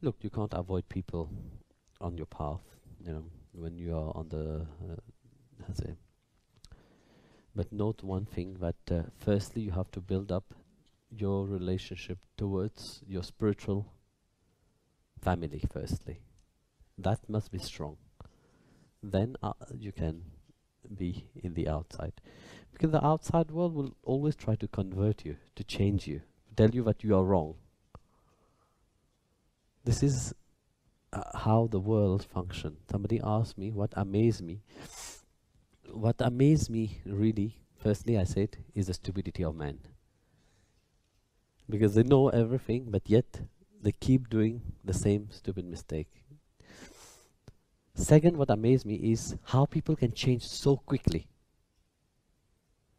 Look, you can't avoid people on your path, you know, when you are on the, how to say, but note one thing, that firstly you have to build up your relationship towards your spiritual family firstly. That must be strong. Then you can be in the outside. Because the outside world will always try to convert you, to change you, tell you that you are wrong. This is how the world functions. Somebody asked me what amazed me. What amazed me really, firstly I said, is the stupidity of man. Because they know everything, but yet they keep doing the same stupid mistake. Second, what amazed me is how people can change so quickly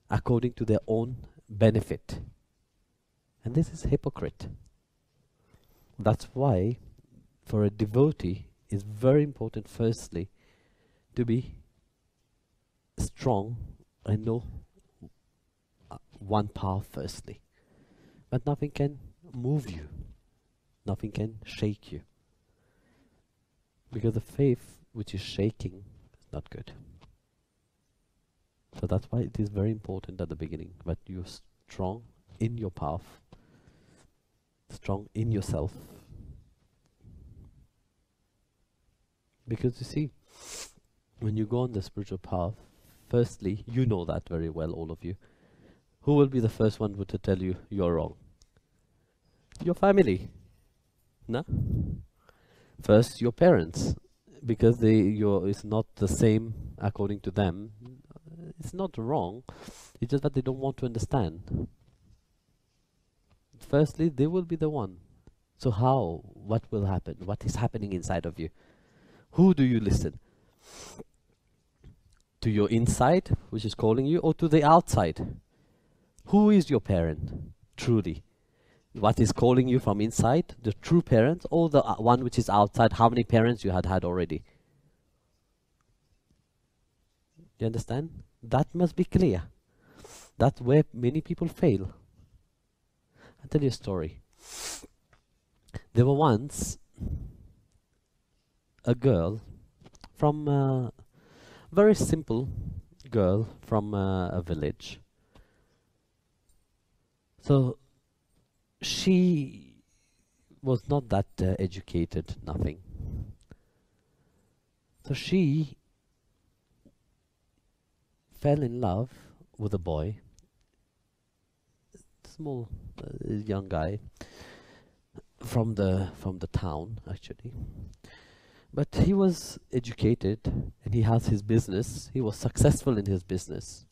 according to their own benefit. And this is hypocrite. That's why for a devotee it's very important firstly to be strong and know one path firstly. But nothing can move you. Nothing can shake you. Because the faith which is shaking is not good. So that's why it is very important at the beginning that you're strong in your path, strong in yourself. Because you see, when you go on the spiritual path, firstly, you know that very well, all of you. Who will be the first one to tell you you're wrong? Your family. No? First, your parents. Because it's not the same according to them. It's not wrong. It's just that they don't want to understand. Firstly, they will be the one. So how? What will happen? What is happening inside of you? Who do you listen? To your inside, which is calling you, or to the outside? Who is your parent, truly? What is calling you from inside, the true parent, or the one which is outside? How many parents you had already? You understand? That must be clear. That's where many people fail. I'll tell you a story. There were once a girl from very simple girl from a village. So she was not that educated, nothing. So she fell in love with a boy, small young guy from the town actually. But he was educated and he has his business. He was successful in his business.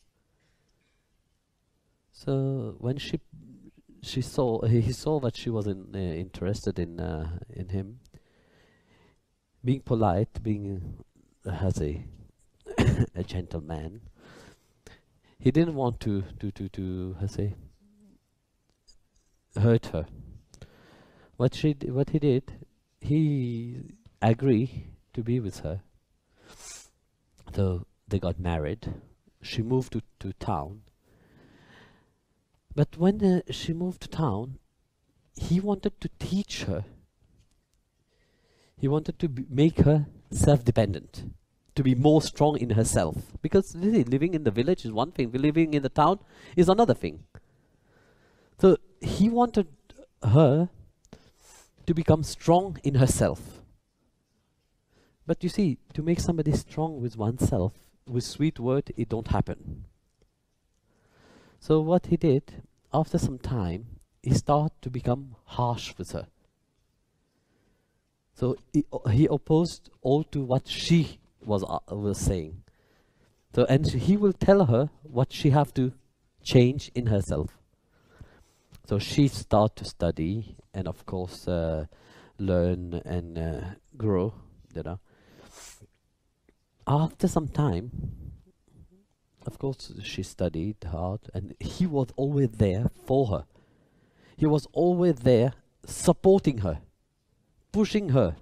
So when he saw that she was interested in him, being polite, being as a a gentleman, he didn't want to hurt her. What he did, he agreed to be with her. So they got married. She moved to town. But when she moved to town, he wanted to teach her. He wanted to make her self-dependent, to be more strong in herself. Because really, living in the village is one thing, living in the town is another thing. So he wanted her to become strong in herself. But you see, to make somebody strong with oneself, with sweet word, it don't happen. So what he did, after some time, he started to become harsh with her. So he opposed all to what she was saying. So and he will tell her what she have to change in herself. So she started to study and of course learn and grow, you know. After some time, of course, she studied hard, and he was always there for her. He was always there supporting her, pushing her,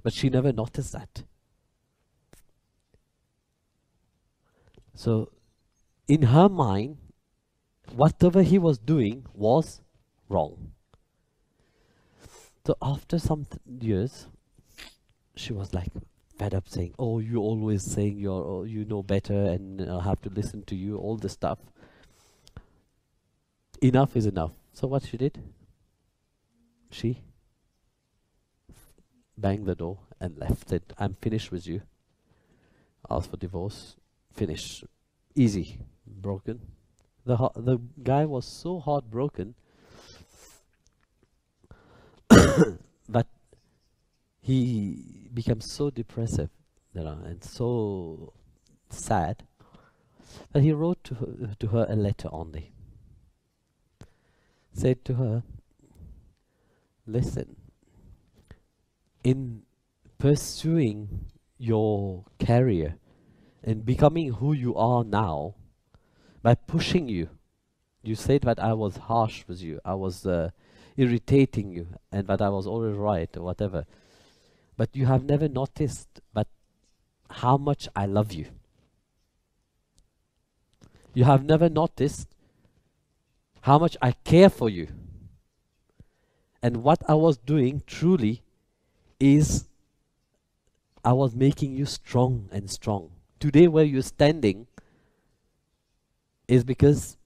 but she never noticed that. So, in her mind, whatever he was doing was wrong. So after some years, she was like fed up saying, "Oh, you always saying you know better and I have to listen to you, all this stuff. Enough is enough." So what she did? She banged the door and left. Said, "I'm finished with you." Asked for divorce. Finished. Easy. Broken. The guy was so heartbroken that he became so depressive, and so sad that he wrote to her a letter only. Said to her, "Listen, in pursuing your career and becoming who you are now, by pushing you, you said that I was harsh with you, I was irritating you, and that I was always right or whatever. But you have never noticed but how much I love you. You have never noticed how much I care for you. And what I was doing truly is I was making you strong and strong. Today where you're standing is because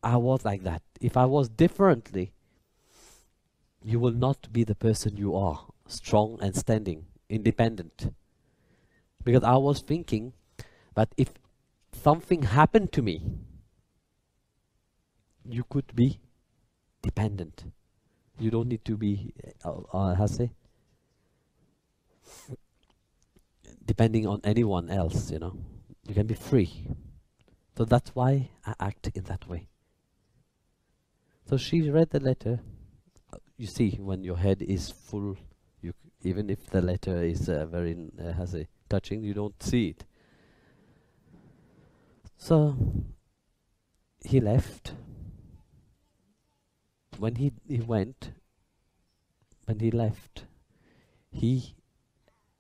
I was like that. If I was differently, you will not be the person you are, strong and standing, independent. Because I was thinking that if something happened to me, you could be dependent. You don't need to be, how to say, depending on anyone else, you can be free. So that's why I act in that way." So she read the letter. You see, when your head is full, even if the letter is very touching, you don't see it. So he left. When he left, he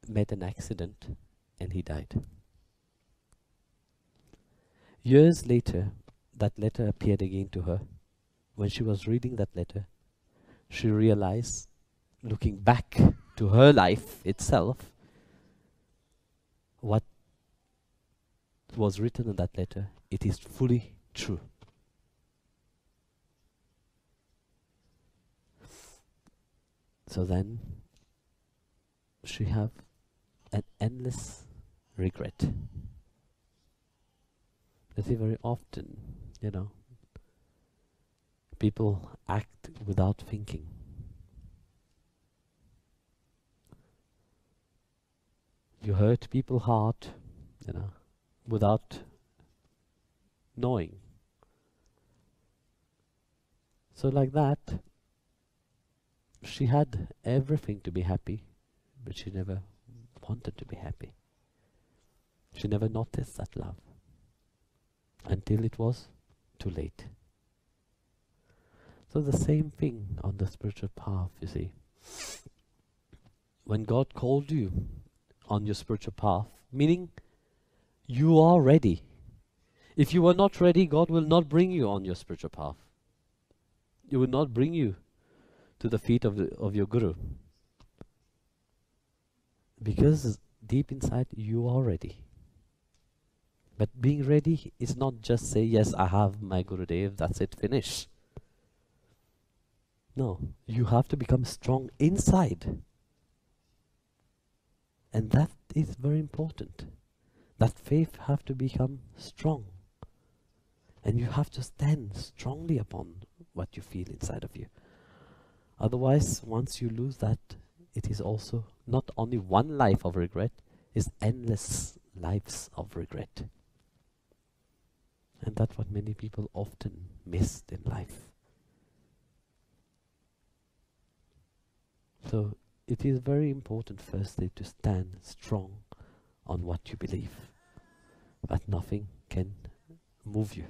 met an accident and he died. Years later, that letter appeared again to her. When she was reading that letter, she realized, looking back to her life itself, what was written in that letter, it is fully true. So then, she have an endless regret. You see, very often, people act without thinking. You hurt people's heart, without knowing. So like that, she had everything to be happy, but she never wanted to be happy. She never noticed that love until it was too late. So the same thing on the spiritual path, you see. When God called you on your spiritual path, meaning you are ready. If you are not ready, God will not bring you on your spiritual path. He will not bring you to the feet of your Guru. Because deep inside you are ready. But being ready is not just say, yes, I have my Gurudev, that's it, finish. No, you have to become strong inside. And that is very important. That faith have to become strong. And you have to stand strongly upon what you feel inside of you. Otherwise, once you lose that, it is also not only one life of regret, it's endless lives of regret. And that's what many people often missed in life. So it is very important firstly to stand strong on what you believe, that nothing can move you.